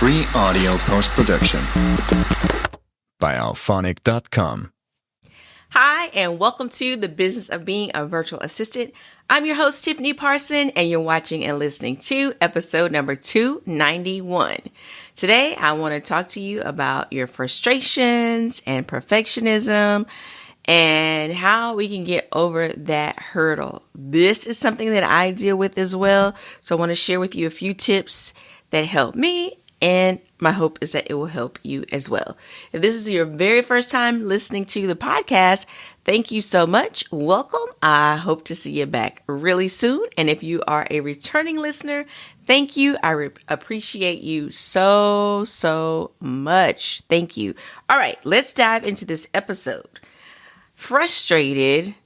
Free audio post-production by alphonic.com. Hi, and welcome to the Business of Being a Virtual Assistant. I'm your host, Tiffany Parson, and you're watching and listening to episode number 291. Today, I want to talk to you about your frustrations and perfectionism and how we can get over that hurdle. This is something that I deal with as well, so I want to share with you a few tips that help me, and my hope is that it will help you as well. If this is your very first time listening to the podcast, thank you so much. Welcome. I hope to see you back really soon. And if you are a returning listener, thank you. I appreciate you so much. Thank you. All right, let's dive into this episode. Frustrated,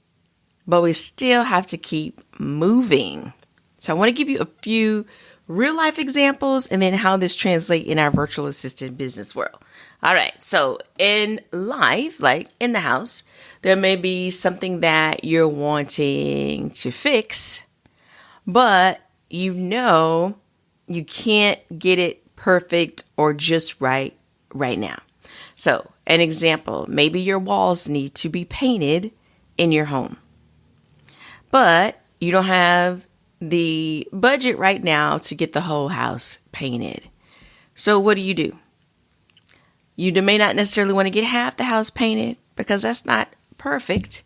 but we still have to keep moving. So I want to give you a few real life examples and then how this translates in our virtual assistant business world. All right. So in life, like in the house, there may be something that you're wanting to fix, but you know you can't get it perfect or just right now. So an example, maybe your walls need to be painted in your home, but you don't have the budget right now to get the whole house painted. So what do? You may not necessarily want to get half the house painted because that's not perfect.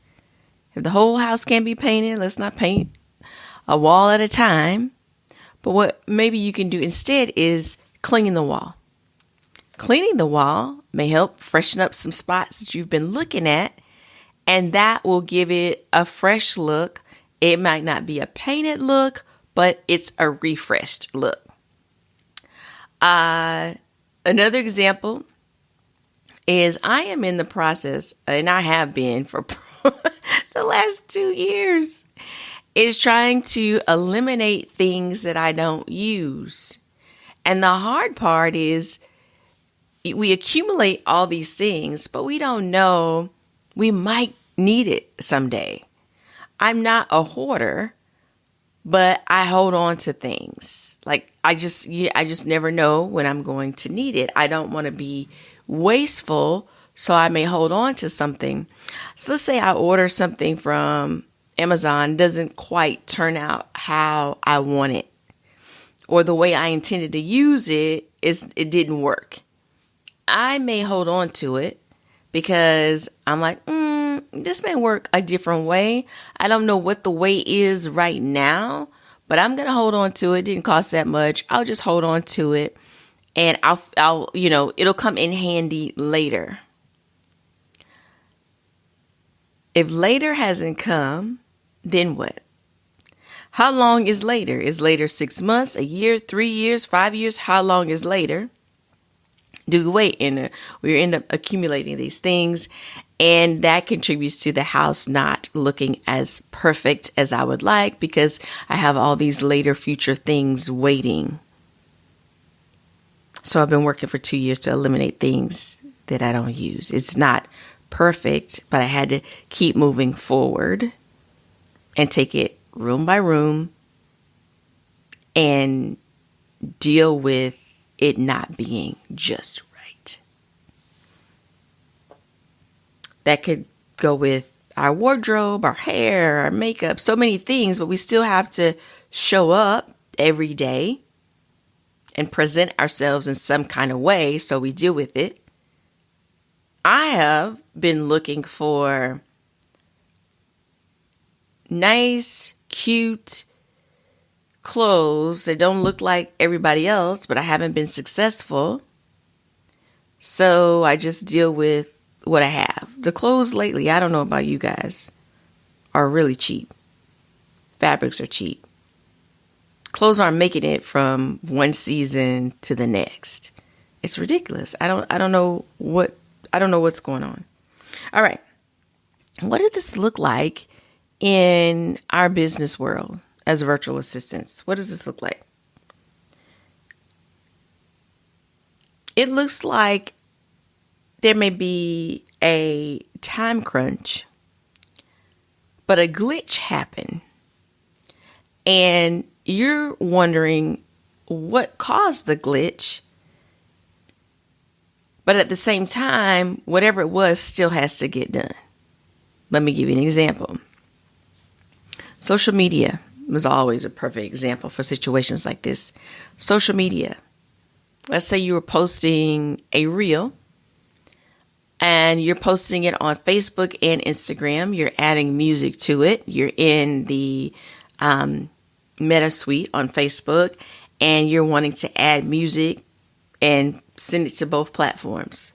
If the whole house can't be painted, let's not paint a wall at a time. But what maybe you can do instead is clean the wall. Cleaning the wall may help freshen up some spots that you've been looking at, and that will give it a fresh look. It might not be a painted look, but it's a refreshed look. Another example is I am in the process, and I have been for the last 2 years, is trying to eliminate things that I don't use. And the hard part is we accumulate all these things, but we don't know we might need it someday. I'm not a hoarder, but I hold on to things. Like I just never know when I'm going to need it. I don't want to be wasteful, so I may hold on to something. So let's say I order something from Amazon, doesn't quite turn out how I want it, or the way I intended to use it it didn't work. I may hold on to it because I'm like, this may work a different way. I don't know what the way is right now, but I'm going to hold on to it. It didn't cost that much. I'll just hold on to it, and I'll it'll come in handy later. If later hasn't come, then what? How long is later? Is later 6 months, a year, 3 years, 5 years? How long is later? Do we wait? And we end up accumulating these things, and that contributes to the house not looking as perfect as I would like because I have all these later future things waiting. So I've been working for 2 years to eliminate things that I don't use. It's not perfect, but I had to keep moving forward and take it room by room and deal with it not being just right. That could go with our wardrobe, our hair, our makeup, so many things, but we still have to show up every day and present ourselves in some kind of way, so we deal with it. I have been looking for nice, cute clothes that don't look like everybody else, but I haven't been successful. So I just deal with what I have. The clothes lately, I don't know about you guys, are really cheap. Fabrics are cheap. Clothes aren't making it from one season to the next. It's ridiculous. I don't know what's going on. All right. What did this look like in our business world as virtual assistants? What does this look like? It looks like there may be a time crunch, but a glitch happened, and you're wondering what caused the glitch, But at the same time, whatever it was still has to get done. Let me give you an example. Social media was always a perfect example for situations like this. Social media. Let's say you were posting a reel and you're posting it on Facebook and Instagram. You're adding music to it. You're in the Meta Suite on Facebook and you're wanting to add music and send it to both platforms.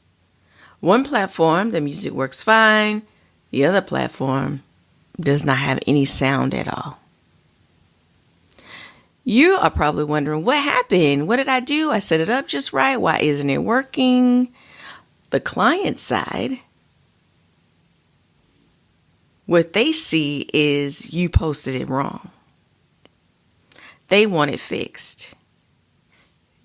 One platform, the music works fine. The other platform does not have any sound at all. You are probably wondering, what happened? What did I do? I set it up just right. Why isn't it working? The client side, what they see is you posted it wrong. They want it fixed.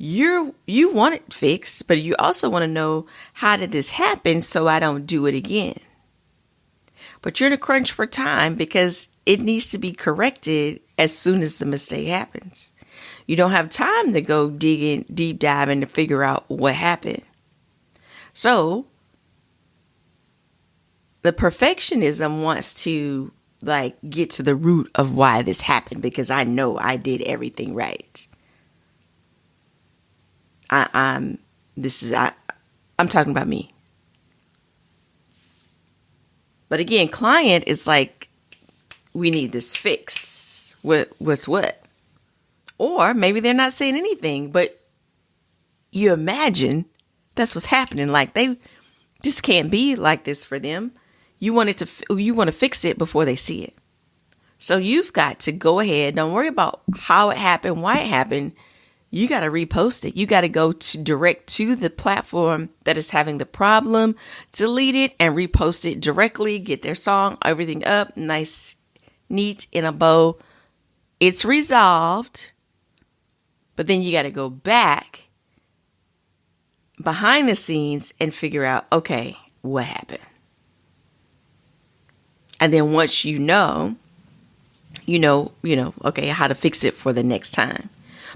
You want it fixed, but you also want to know, how did this happen so I don't do it again? But you're in a crunch for time because it needs to be corrected as soon as the mistake happens. You don't have time to go deep dive and to figure out what happened. So the perfectionism wants to get to the root of why this happened, because I know I did everything right. I'm talking about me. But again, client is like, we need this fix. What's what? Or maybe they're not saying anything, but you imagine that's what's happening. Like this can't be like this for them. You want to fix it before they see it. So you've got to go ahead. Don't worry about how it happened, why it happened. You got to repost it. You got to go direct to the platform that is having the problem, delete it and repost it directly, get their song, everything up, nice, neat in a bow. It's resolved, but then you got to go back behind the scenes and figure out, okay, what happened? And then once you know, okay, how to fix it for the next time.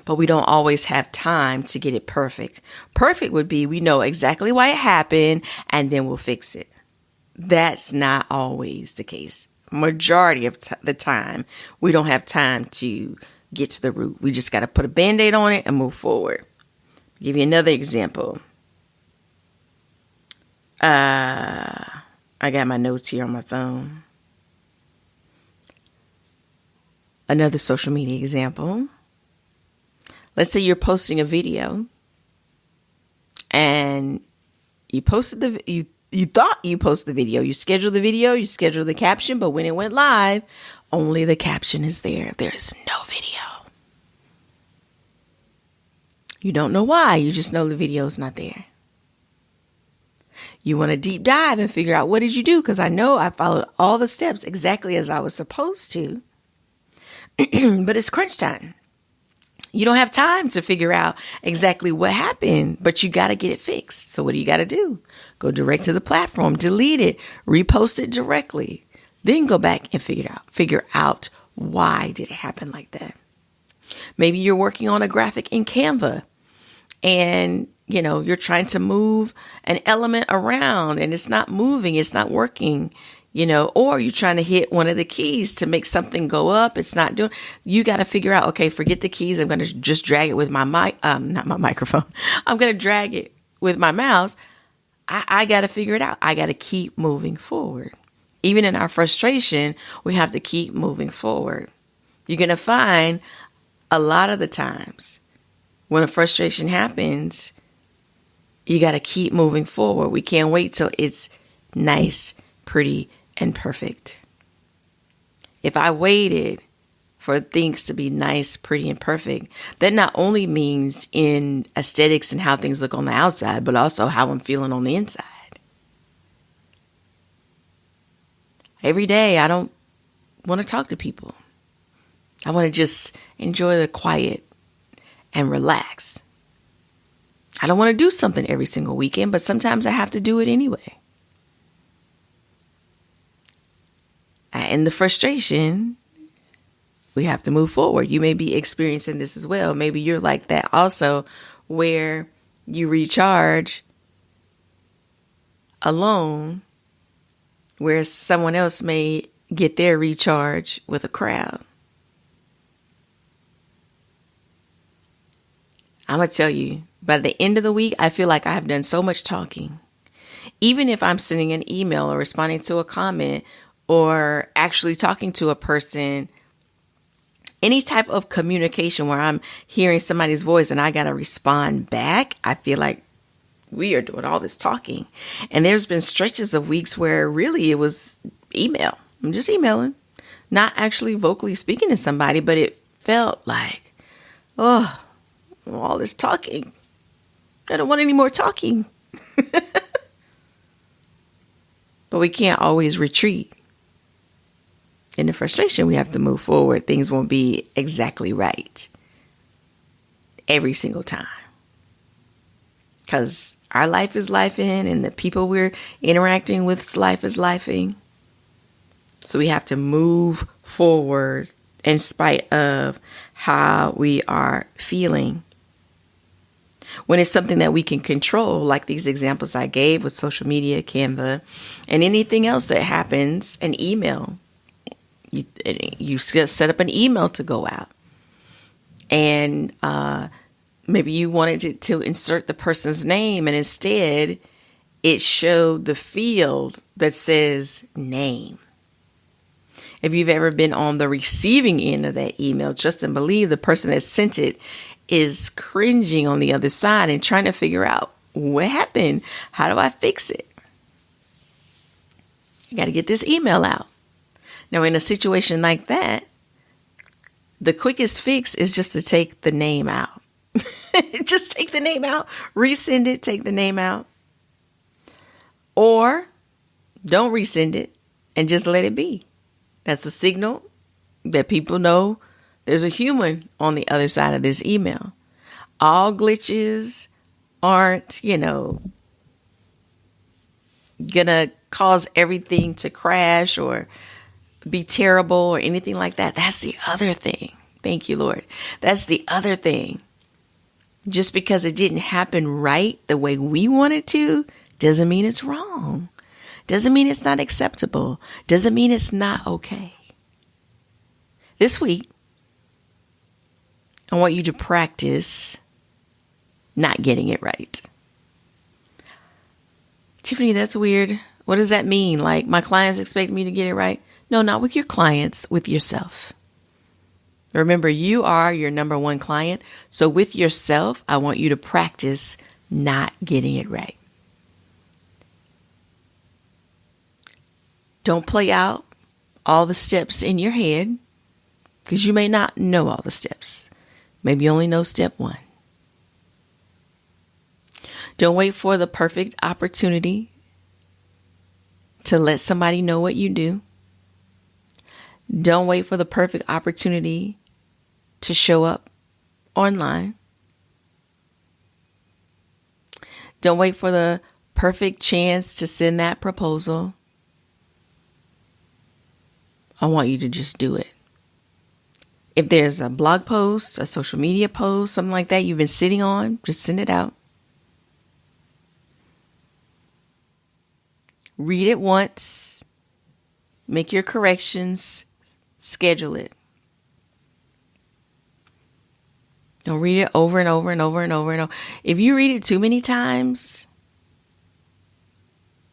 But we don't always have time to get it perfect. Perfect would be, we know exactly why it happened and then we'll fix it. That's not always the case. Majority of the time, we don't have time to get to the root. We just got to put a Band-Aid on it and move forward. I'll give you another example. I got my notes here on my phone. Another social media example. Let's say you're posting a video and you posted you thought you posted the video. You scheduled the video, you scheduled the caption, but when it went live, only the caption is there. There's no video. You don't know why. You just know the video is not there. You want to deep dive and figure out, what did you do? Because I know I followed all the steps exactly as I was supposed to. But it's crunch time. You don't have time to figure out exactly what happened, but you got to get it fixed. So what do you got to do? Go direct to the platform, delete it, repost it directly, then go back and figure out why did it happen like that. Maybe you're working on a graphic in Canva and you're trying to move an element around and it's not moving, it's not working. Or you're trying to hit one of the keys to make something go up. It's not doing. You got to figure out, okay, forget the keys. I'm going to just drag it with my not my microphone. I'm going to drag it with my mouse. I got to figure it out. I got to keep moving forward. Even in our frustration, we have to keep moving forward. You're going to find a lot of the times when a frustration happens, you got to keep moving forward. We can't wait till it's nice, pretty, and perfect. If I waited for things to be nice, pretty, and perfect, that not only means in aesthetics and how things look on the outside, but also how I'm feeling on the inside. Every day, I don't want to talk to people. I want to just enjoy the quiet and relax. I don't want to do something every single weekend, but sometimes I have to do it anyway. And the frustration, we have to move forward. You may be experiencing this as well. Maybe you're like that also, where you recharge alone, where someone else may get their recharge with a crowd. I'm going to tell you, by the end of the week, I feel like I have done so much talking. Even if I'm sending an email or responding to a comment or actually talking to a person, any type of communication where I'm hearing somebody's voice and I got to respond back, I feel like we are doing all this talking. And there's been stretches of weeks where really it was email. I'm just emailing, not actually vocally speaking to somebody, but it felt like, oh, all this talking. I don't want any more talking. But we can't always retreat. In the frustration, we have to move forward. Things won't be exactly right every single time. Because our life is lifing and the people we're interacting with life is lifing. So we have to move forward in spite of how we are feeling. When it's something that we can control, like these examples I gave with social media, Canva, and anything else that happens, an email. You set up an email to go out. And maybe you wanted to insert the person's name, and instead it showed the field that says name. If you've ever been on the receiving end of that email, trust and believe the person that sent it is cringing on the other side and trying to figure out what happened. How do I fix it? I got to get this email out. Now, in a situation like that, the quickest fix is just to take the name out. Just take the name out, resend it, take the name out. Or don't resend it and just let it be. That's a signal that people know there's a human on the other side of this email. All glitches aren't, gonna cause everything to crash or be terrible or anything like that. That's the other thing. Thank you, Lord. That's the other thing. Just because it didn't happen right the way we want it to, doesn't mean it's wrong. Doesn't mean it's not acceptable. Doesn't mean it's not okay. This week, I want you to practice not getting it right. Tiffany, that's weird. What does that mean? Like, my clients expect me to get it right? No, not with your clients, with yourself. Remember, you are your number one client. So with yourself, I want you to practice not getting it right. Don't play out all the steps in your head, because you may not know all the steps. Maybe you only know step one. Don't wait for the perfect opportunity to let somebody know what you do. Don't wait for the perfect opportunity to show up online. Don't wait for the perfect chance to send that proposal. I want you to just do it. If there's a blog post, a social media post, something like that you've been sitting on, just send it out. Read it once. Make your corrections. Schedule it. Don't read it over and over and over and over and over. If you read it too many times,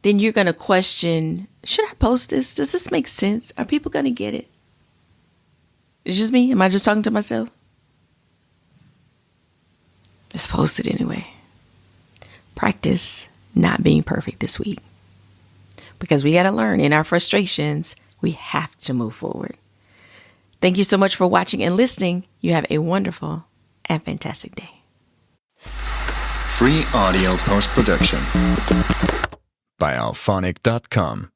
then you're going to question, should I post this? Does this make sense? Are people going to get it? It's just me? Am I just talking to myself? Just post it anyway. Practice not being perfect this week. Because we got to learn in our frustrations, we have to move forward. Thank you so much for watching and listening. You have a wonderful and fantastic day. Free audio post-production by alphonic.com.